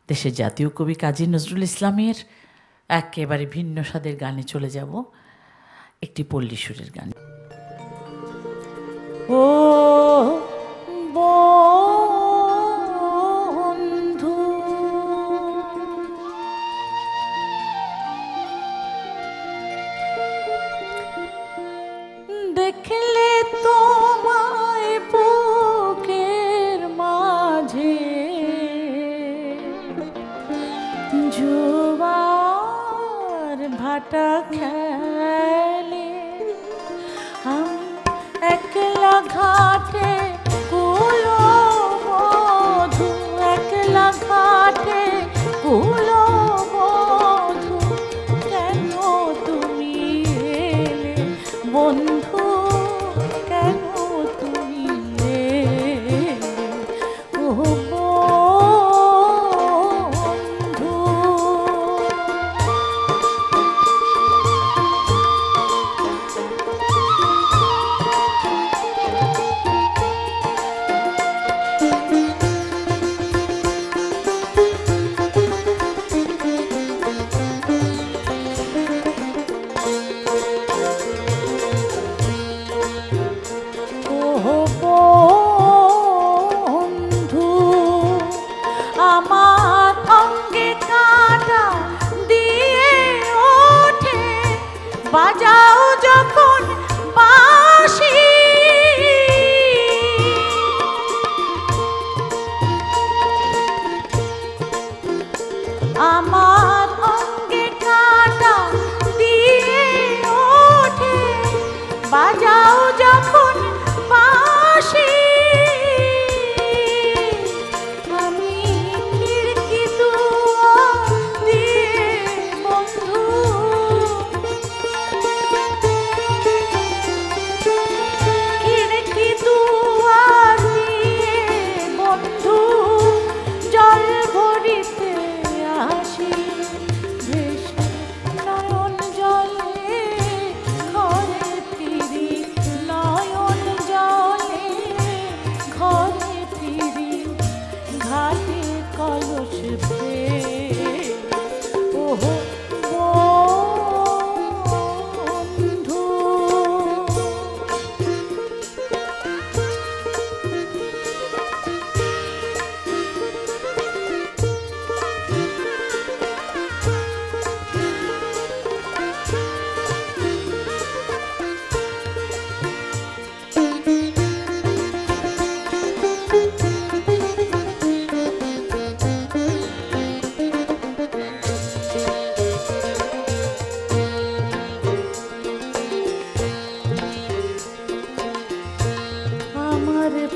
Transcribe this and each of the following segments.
দেশের জাতীয় কবি কাজী নজরুল ইসলামের একেবারে ভিন্ন স্বাদের গানে চলে যাব, একটি পল্লী সুরের গান। ও বন্ধু দেখলে তোমায় বুকের মাঝে জোয়ার ভাটা খেলে, আমি একলা ঘাটে কুলো মধু, একলা ঘাটে কুলো মধু, কেন তুমি এলে বন্ধু, কেন তুমি এলে ও বাজাও যখন বাঁশি, আমার অঙ্গে কাঁটা দিয়ে ওঠে, বাজাও যখন বাঁশি, আমি খিড়কি দুয়ার দিয়ে বন্ধু,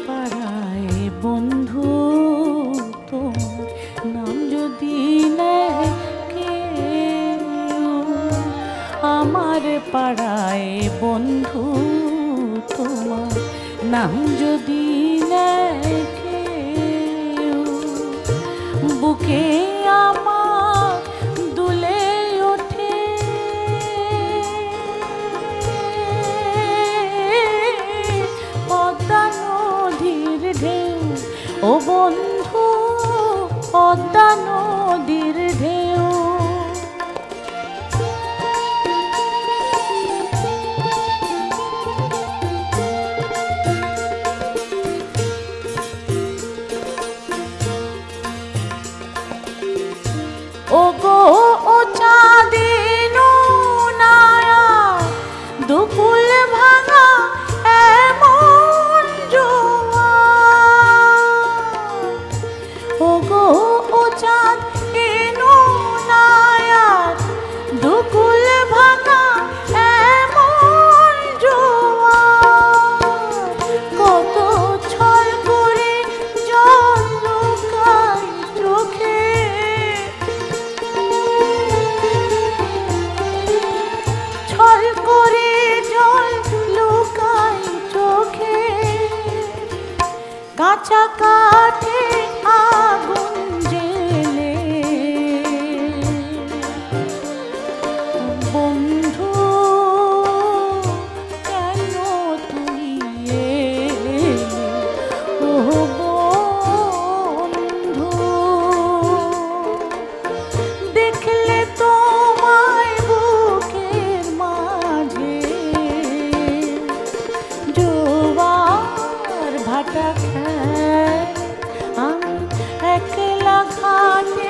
পাড়ায় বন্ধু তোমার নাম যদি নেয় কেউ, আমার পাড়ায় বন্ধু তোমার নাম যদি নেয় কেউ, বুকে আমার দুলে ওঠে, পদ্মা নদীর ঢেউ ও বন্ধু, পদ্মা নদীর ঢেউ, ও গো ও চাঁদিন নায়া দুকুল ভাঙা এমন জোয়ার, ও গো ও চাঁদিন নায়া দুকুল ভাঙা এমন জোয়ার, কত ছল করে জল লুকাই চোখে, ছল করে জল লুকাই চোখে, কাঁচা কাঠে আগুন আমি একলা ঘাটে